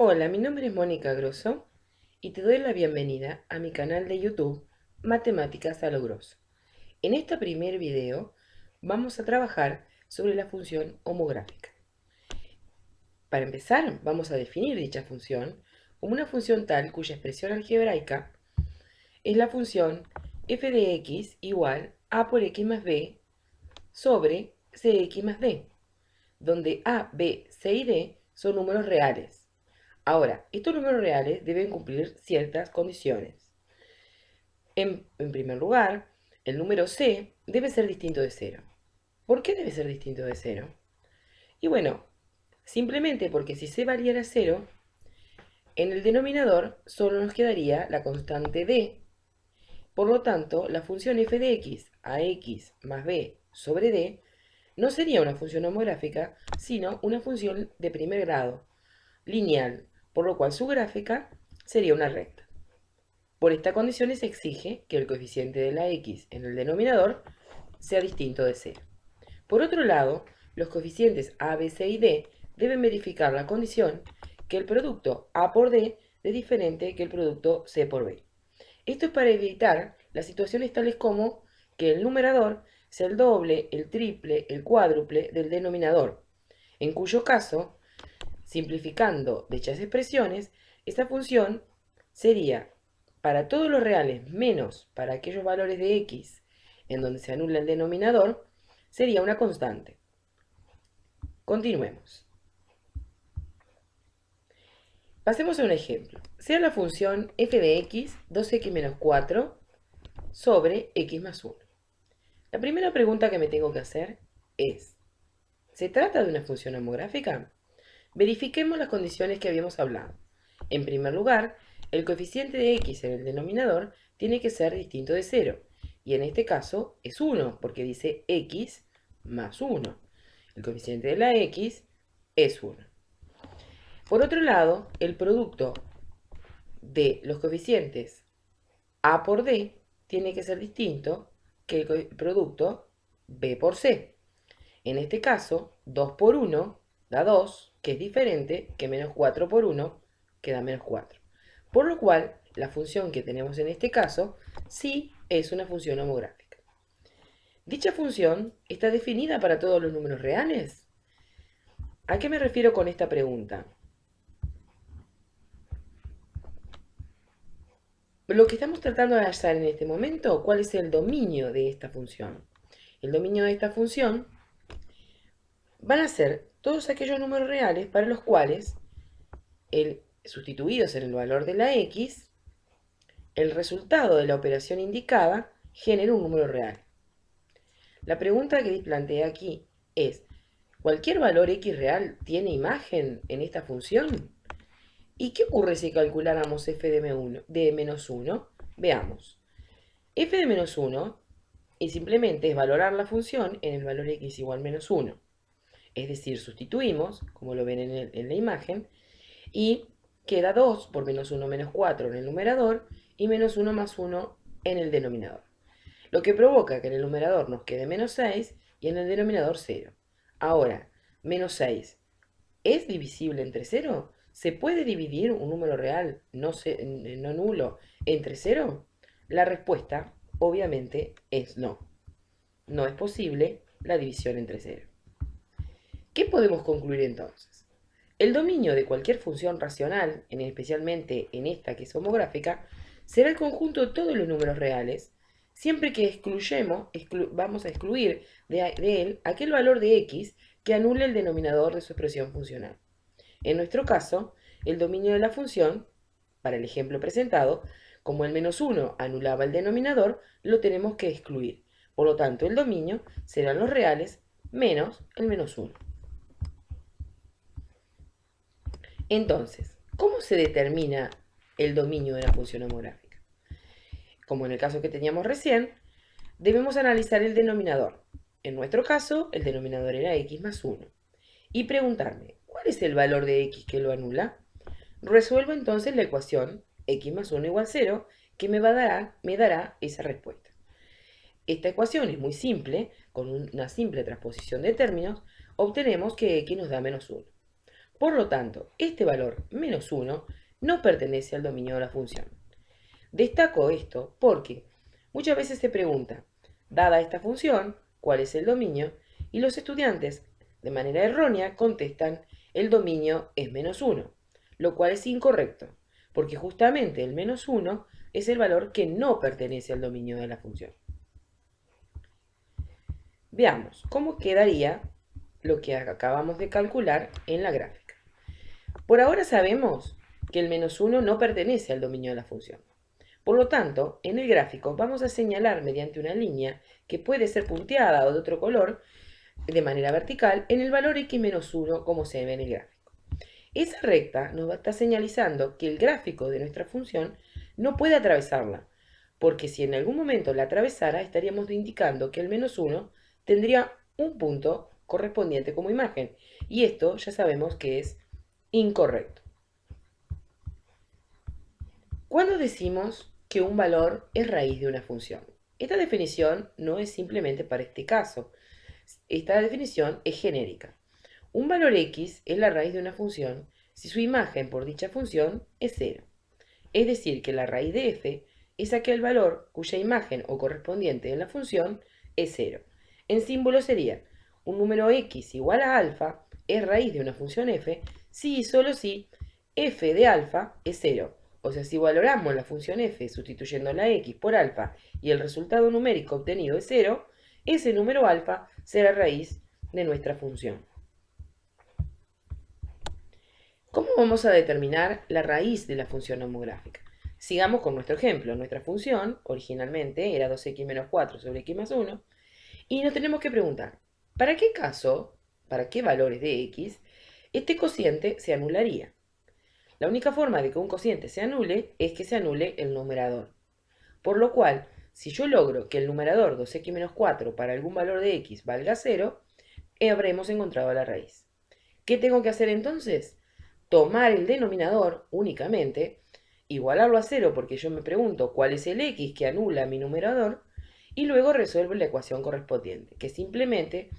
Hola, mi nombre es Mónica Grosso y te doy la bienvenida a mi canal de YouTube Matemáticas a lo Grosso. En este primer video vamos a trabajar sobre la función homográfica. Para empezar, vamos a definir dicha función como una función tal cuya expresión algebraica es la función f de x igual a por x más b sobre cx más d, donde a, b, c y d son números reales. Ahora, estos números reales deben cumplir ciertas condiciones. En primer lugar, el número c debe ser distinto de 0. ¿Por qué debe ser distinto de 0? Y bueno, simplemente porque si c valiera 0, en el denominador solo nos quedaría la constante d. Por lo tanto, la función f de x a x más b sobre d no sería una función homográfica, sino una función de primer grado, lineal, por lo cual su gráfica sería una recta. Por esta condición se exige que el coeficiente de la x en el denominador sea distinto de 0. Por otro lado, los coeficientes a, b, c y d deben verificar la condición que el producto a por d es diferente que el producto c por b. Esto es para evitar las situaciones tales como que el numerador sea el doble, el triple, el cuádruple del denominador, en cuyo caso, simplificando dichas expresiones, esta función sería para todos los reales menos para aquellos valores de x en donde se anula el denominador, sería una constante. Continuemos. Pasemos a un ejemplo. Sea la función f de x 2x menos 4 sobre x más 1. La primera pregunta que me tengo que hacer es, ¿se trata de una función homográfica? Verifiquemos las condiciones que habíamos hablado. En primer lugar, el coeficiente de x en el denominador tiene que ser distinto de 0. Y en este caso es 1, porque dice x más 1. El coeficiente de la x es 1. Por otro lado, el producto de los coeficientes a por d tiene que ser distinto que el producto b por c. En este caso, 2 por 1 da 2, que es diferente que menos 4 por 1, que da menos 4. Por lo cual, la función que tenemos en este caso sí es una función homográfica. ¿Dicha función está definida para todos los números reales? ¿A qué me refiero con esta pregunta? Lo que estamos tratando de hallar en este momento, ¿cuál es el dominio de esta función? El dominio de esta función van a ser todos aquellos números reales para los cuales, sustituidos en el valor de la x, el resultado de la operación indicada genera un número real. La pregunta que plantea aquí es, ¿cualquier valor x real tiene imagen en esta función? ¿Y qué ocurre si calculáramos f de menos 1? Veamos. F de menos 1 y simplemente es valorar la función en el valor x igual menos 1. Es decir, sustituimos, como lo ven en la imagen, y queda 2 por menos 1 menos 4 en el numerador y menos 1 más 1 en el denominador. Lo que provoca que en el numerador nos quede menos 6 y en el denominador 0. Ahora, menos 6, ¿es divisible entre 0? ¿Se puede dividir un número real no nulo entre 0? La respuesta, obviamente, es no. No es posible la división entre 0. ¿Qué podemos concluir entonces? El dominio de cualquier función racional, especialmente en esta que es homográfica, será el conjunto de todos los números reales, siempre que vamos a excluir de él aquel valor de x que anule el denominador de su expresión funcional. En nuestro caso, el dominio de la función, para el ejemplo presentado, como el menos 1 anulaba el denominador, lo tenemos que excluir. Por lo tanto, el dominio serán los reales menos el menos 1. Entonces, ¿cómo se determina el dominio de la función homográfica? Como en el caso que teníamos recién, debemos analizar el denominador. En nuestro caso, el denominador era x más 1. Y preguntarme, ¿cuál es el valor de x que lo anula? Resuelvo entonces la ecuación x más 1 igual 0, que me dará esa respuesta. Esta ecuación es muy simple, con una simple transposición de términos, obtenemos que x nos da menos 1. Por lo tanto, este valor menos 1 no pertenece al dominio de la función. Destaco esto porque muchas veces se pregunta, dada esta función, ¿cuál es el dominio? Y los estudiantes, de manera errónea, contestan, el dominio es menos 1, lo cual es incorrecto, porque justamente el menos 1 es el valor que no pertenece al dominio de la función. Veamos cómo quedaría lo que acabamos de calcular en la gráfica. Por ahora sabemos que el menos 1 no pertenece al dominio de la función. Por lo tanto, en el gráfico vamos a señalar mediante una línea que puede ser punteada o de otro color, de manera vertical, en el valor x menos 1 como se ve en el gráfico. Esa recta nos va a estar señalizando que el gráfico de nuestra función no puede atravesarla, porque si en algún momento la atravesara estaríamos indicando que el menos 1 tendría un punto correspondiente como imagen, y esto ya sabemos que es incorrecto. ¿Cuándo decimos que un valor es raíz de una función? Esta definición no es simplemente para este caso. Esta definición es genérica. Un valor x es la raíz de una función si su imagen por dicha función es 0. Es decir, que la raíz de f es aquel valor cuya imagen o correspondiente en la función es 0. En símbolo sería, un número x igual a alfa es raíz de una función f si y solo si f de alfa es 0. O sea, si valoramos la función f sustituyendo la x por alfa y el resultado numérico obtenido es 0, ese número alfa será raíz de nuestra función. ¿Cómo vamos a determinar la raíz de la función homográfica? Sigamos con nuestro ejemplo. Nuestra función originalmente era 2x menos 4 sobre x más 1 y nos tenemos que preguntar, ¿para qué caso, para qué valores de x, este cociente se anularía? La única forma de que un cociente se anule es que se anule el numerador. Por lo cual, si yo logro que el numerador 2x menos 4 para algún valor de x valga 0, habremos encontrado la raíz. ¿Qué tengo que hacer entonces? Tomar el denominador únicamente, igualarlo a 0 porque yo me pregunto cuál es el x que anula mi numerador, y luego resuelvo la ecuación correspondiente, que simplemente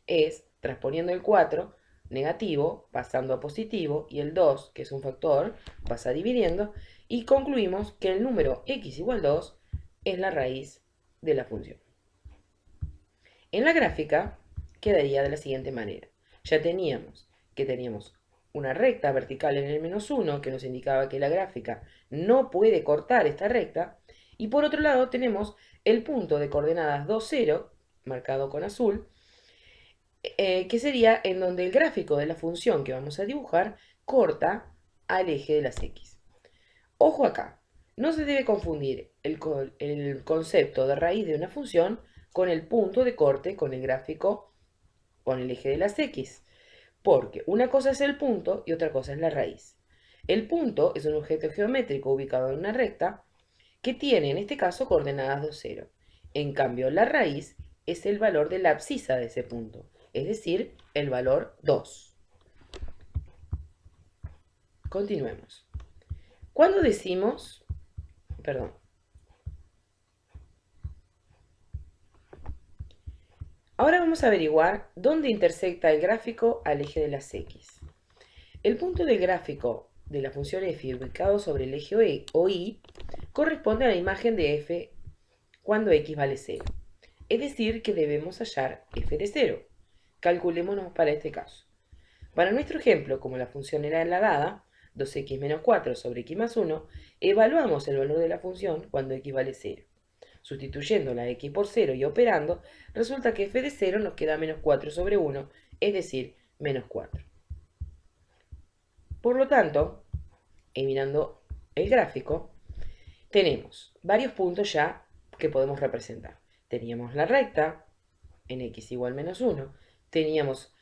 es transponiendo el 4 negativo, pasando a positivo, y el 2, que es un factor, pasa dividiendo, y concluimos que el número x igual 2 es la raíz de la función. En la gráfica quedaría de la siguiente manera. Ya teníamos una recta vertical en el menos 1 que nos indicaba que la gráfica no puede cortar esta recta, y por otro lado tenemos el punto de coordenadas 2, 0, marcado con azul, que sería en donde el gráfico de la función que vamos a dibujar corta al eje de las x. Ojo acá, no se debe confundir el concepto de raíz de una función con el punto de corte con el gráfico con el eje de las x, porque una cosa es el punto y otra cosa es la raíz. El punto es un objeto geométrico ubicado en una recta que tiene en este caso coordenadas 2, 0. En cambio, la raíz es el valor de la abscisa de ese punto, es decir, el valor 2. Continuemos. Cuando decimos, ahora vamos a averiguar dónde intersecta el gráfico al eje de las x. El punto del gráfico de la función f ubicado sobre el eje o y corresponde a la imagen de f cuando x vale 0. Es decir, que debemos hallar f de 0. Calculémonos para este caso. Para nuestro ejemplo, como la función era la dada, 2x menos 4 sobre x más 1, evaluamos el valor de la función cuando x vale 0. Sustituyendo la x por 0 y operando, resulta que f de 0 nos queda menos 4 sobre 1, es decir, menos 4. Por lo tanto, mirando el gráfico, tenemos varios puntos ya que podemos representar. Teníamos la recta en x igual menos 1, teníamos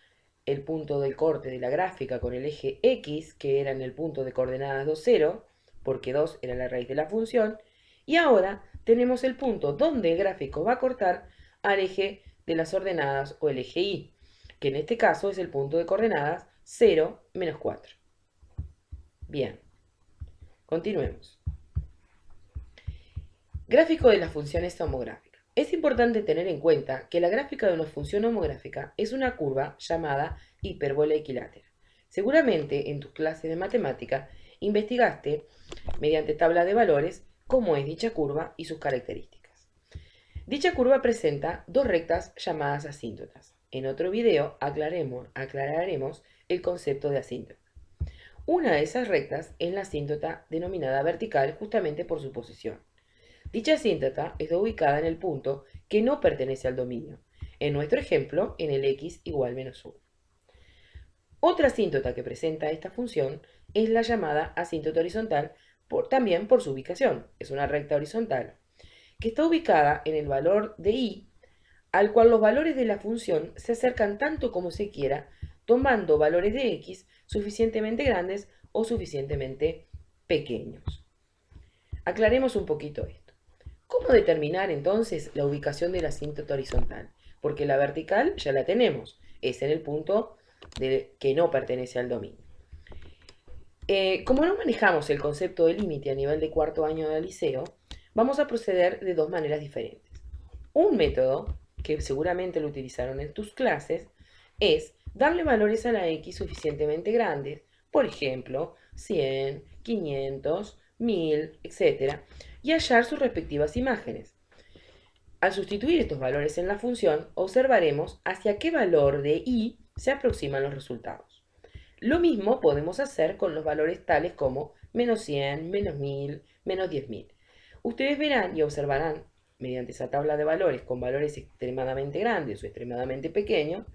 el punto del corte de la gráfica con el eje x, que era en el punto de coordenadas 2, 0, porque 2 era la raíz de la función, y ahora tenemos el punto donde el gráfico va a cortar al eje de las ordenadas o el eje y, que en este caso es el punto de coordenadas 0, menos 4. Bien, continuemos. Gráfico de las funciones homográficas. Es importante tener en cuenta que la gráfica de una función homográfica es una curva llamada hipérbola equilátera, Seguramente en tus clases de matemática investigaste mediante tabla de valores cómo es dicha curva y sus características. Dicha curva presenta dos rectas llamadas asíntotas. En otro video aclararemos el concepto de asíntota. Una de esas rectas es la asíntota denominada vertical justamente por su posición. Dicha asíntota está ubicada en el punto que no pertenece al dominio, en nuestro ejemplo en el x igual menos 1. Otra asíntota que presenta esta función es la llamada asíntota horizontal, también por su ubicación. Es una recta horizontal que está ubicada en el valor de y, al cual los valores de la función se acercan tanto como se quiera, tomando valores de x suficientemente grandes o suficientemente pequeños. Aclaremos un poquito esto. ¿Cómo determinar entonces la ubicación de la asíntota horizontal? Porque la vertical ya la tenemos, es en el punto que no pertenece al dominio. Como no manejamos el concepto de límite a nivel de cuarto año de liceo, vamos a proceder de dos maneras diferentes. Un método, que seguramente lo utilizaron en tus clases, es darle valores a la x suficientemente grandes, por ejemplo, 100, 500, 1000, etc., y hallar sus respectivas imágenes. Al sustituir estos valores en la función, observaremos hacia qué valor de y se aproximan los resultados. Lo mismo podemos hacer con los valores tales como menos 100, menos 1000, menos 10.000. Ustedes verán y observarán, mediante esa tabla de valores con valores extremadamente grandes o extremadamente pequeños,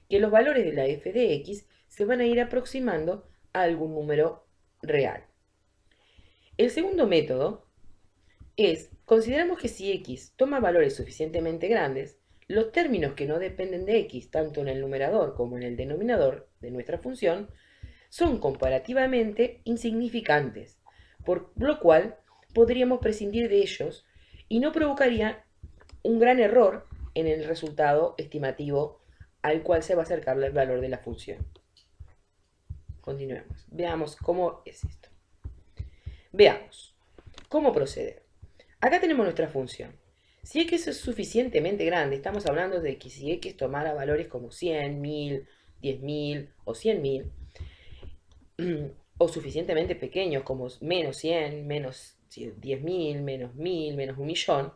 que los valores de la f de x se van a ir aproximando a algún número real. El segundo método es, consideramos que si x toma valores suficientemente grandes, los términos que no dependen de x, tanto en el numerador como en el denominador de nuestra función, son comparativamente insignificantes, por lo cual podríamos prescindir de ellos y no provocaría un gran error en el resultado estimativo al cual se va a acercar el valor de la función. Continuemos. Veamos cómo es esto. Veamos cómo proceder. Acá tenemos nuestra función. Si x es suficientemente grande, estamos hablando de que si x tomara valores como 100, 1000, 10.000 o 100.000, o suficientemente pequeños como menos 100, menos 10.000, menos 1000, menos 1.000.000,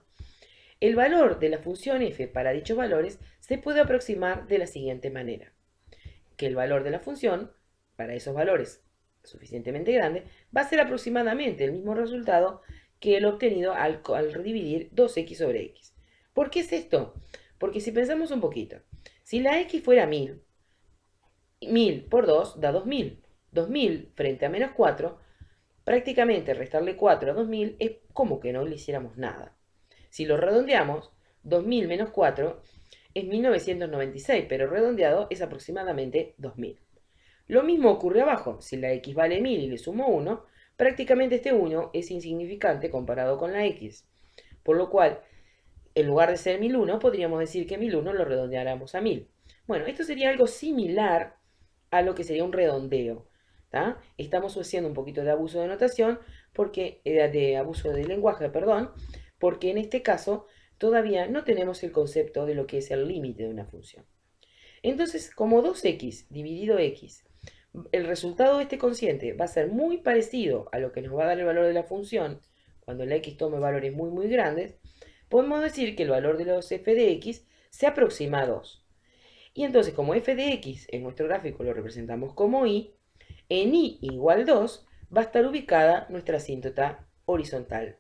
el valor de la función f para dichos valores se puede aproximar de la siguiente manera. Que el valor de la función para esos valores suficientemente grandes va a ser aproximadamente el mismo resultado que el obtenido al dividir 2x sobre x. ¿Por qué es esto? Porque si pensamos un poquito, si la x fuera 1000, 1000 por 2 da 2000. 2000 frente a menos 4, prácticamente restarle 4 a 2000 es como que no le hiciéramos nada. Si lo redondeamos, 2000 menos 4 es 1996, pero redondeado es aproximadamente 2000. Lo mismo ocurre abajo. Si la x vale 1000 y le sumo 1, prácticamente este 1 es insignificante comparado con la x. Por lo cual, en lugar de ser 1001, podríamos decir que 1001 lo redondeáramos a 1000. Bueno, esto sería algo similar a lo que sería un redondeo. ¿tá? Estamos haciendo un poquito de abuso de notación, de abuso de lenguaje, perdón, porque en este caso todavía no tenemos el concepto de lo que es el límite de una función. Entonces, como 2x dividido x, el resultado de este cociente va a ser muy parecido a lo que nos va a dar el valor de la función cuando la x tome valores muy muy grandes, podemos decir que el valor de los f de x se aproxima a 2. Y entonces, como f de x en nuestro gráfico lo representamos como y, en y igual 2 va a estar ubicada nuestra asíntota horizontal.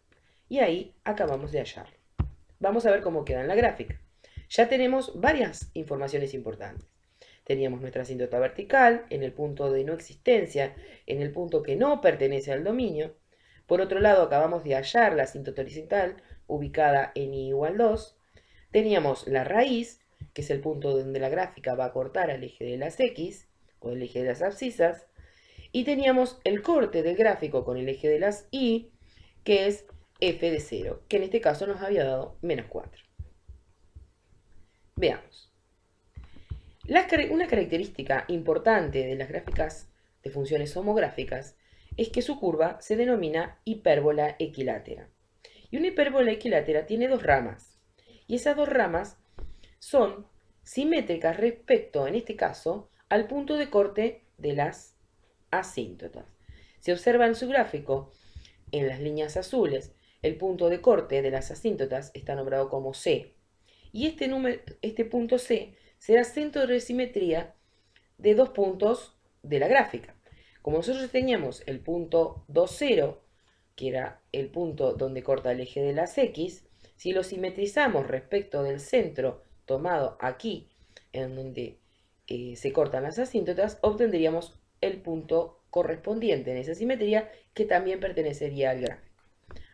Y ahí acabamos de hallarlo. Vamos a ver cómo queda en la gráfica. Ya tenemos varias informaciones importantes. Teníamos nuestra asíntota vertical en el punto de no existencia, en el punto que no pertenece al dominio. Por otro lado, acabamos de hallar la asíntota horizontal ubicada en y igual 2. Teníamos la raíz, que es el punto donde la gráfica va a cortar al eje de las x, o el eje de las abscisas. Y teníamos el corte del gráfico con el eje de las y, que es f de 0, que en este caso nos había dado menos 4. Veamos. Una característica importante de las gráficas de funciones homográficas es que su curva se denomina hipérbola equilátera. Y una hipérbola equilátera tiene dos ramas. Y esas dos ramas son simétricas respecto, en este caso, al punto de corte de las asíntotas. Si observan su gráfico, en las líneas azules, el punto de corte de las asíntotas está nombrado como C. Y este punto C será centro de simetría de dos puntos de la gráfica. Como nosotros teníamos el punto 2,0, que era el punto donde corta el eje de las X, si lo simetrizamos respecto del centro tomado aquí, en donde se cortan las asíntotas, obtendríamos el punto correspondiente en esa simetría que también pertenecería al gráfico.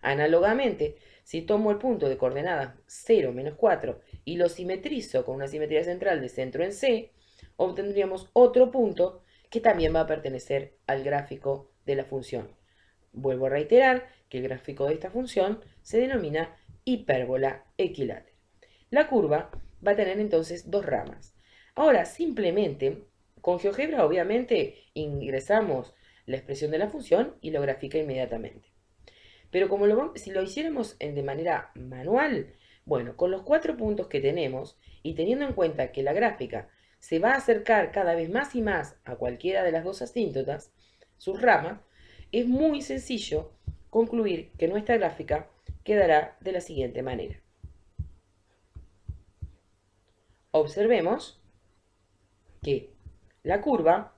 Análogamente, si tomo el punto de coordenadas 0, menos 4 y lo simetrizo con una simetría central de centro en C, obtendríamos otro punto que también va a pertenecer al gráfico de la función. Vuelvo a reiterar que el gráfico de esta función se denomina hipérbola equilátera. La curva va a tener entonces dos ramas. Ahora, simplemente, con GeoGebra obviamente ingresamos la expresión de la función y lo grafica inmediatamente. Pero si lo hiciéramos de manera manual, bueno, con los 4 puntos que tenemos y teniendo en cuenta que la gráfica se va a acercar cada vez más y más a cualquiera de las dos asíntotas, sus ramas, es muy sencillo concluir que nuestra gráfica quedará de la siguiente manera. Observemos que la curva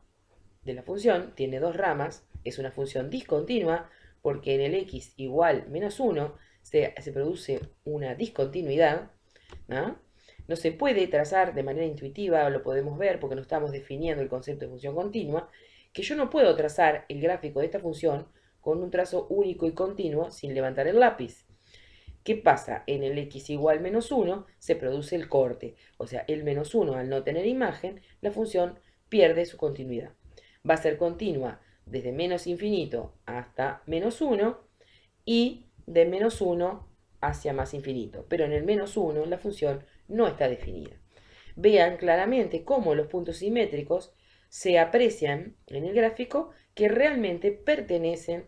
de la función tiene dos ramas, es una función discontinua porque en el x igual menos 1 se produce una discontinuidad, ¿no? No se puede trazar de manera intuitiva, lo podemos ver porque no estamos definiendo el concepto de función continua, que yo no puedo trazar el gráfico de esta función con un trazo único y continuo sin levantar el lápiz. ¿Qué pasa? En el x igual menos 1 se produce el corte, o sea, el menos 1 al no tener imagen, la función pierde su continuidad. Va a ser continua desde menos infinito hasta menos 1 y de menos 1 hacia más infinito, pero en el menos 1 la función no está definida. Vean claramente cómo los puntos simétricos se aprecian en el gráfico que realmente pertenecen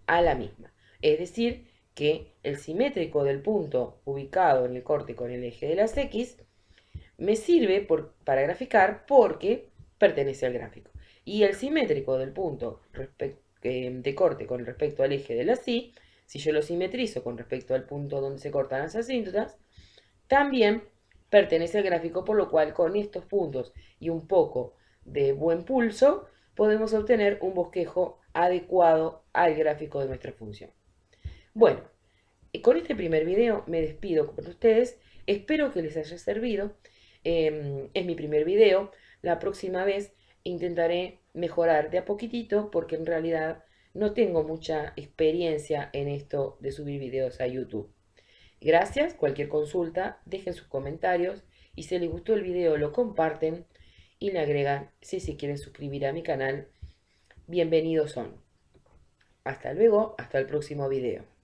a la misma. Es decir, que el simétrico del punto ubicado en el corte con el eje de las X me sirve para graficar porque pertenece al gráfico. Y el simétrico del punto de corte con respecto al eje de las Y, si yo lo simetrizo con respecto al punto donde se cortan las asíntotas, también pertenece al gráfico, por lo cual con estos puntos y un poco de buen pulso podemos obtener un bosquejo adecuado al gráfico de nuestra función. Bueno, con este primer video me despido con ustedes, espero que les haya servido, es mi primer video, la próxima vez intentaré mejorar de a poquitito porque en realidad no tengo mucha experiencia en esto de subir videos a YouTube. Gracias, cualquier consulta, dejen sus comentarios y si les gustó el video lo comparten y le agregan si se quieren suscribir a mi canal, bienvenidos son. Hasta luego, hasta el próximo video.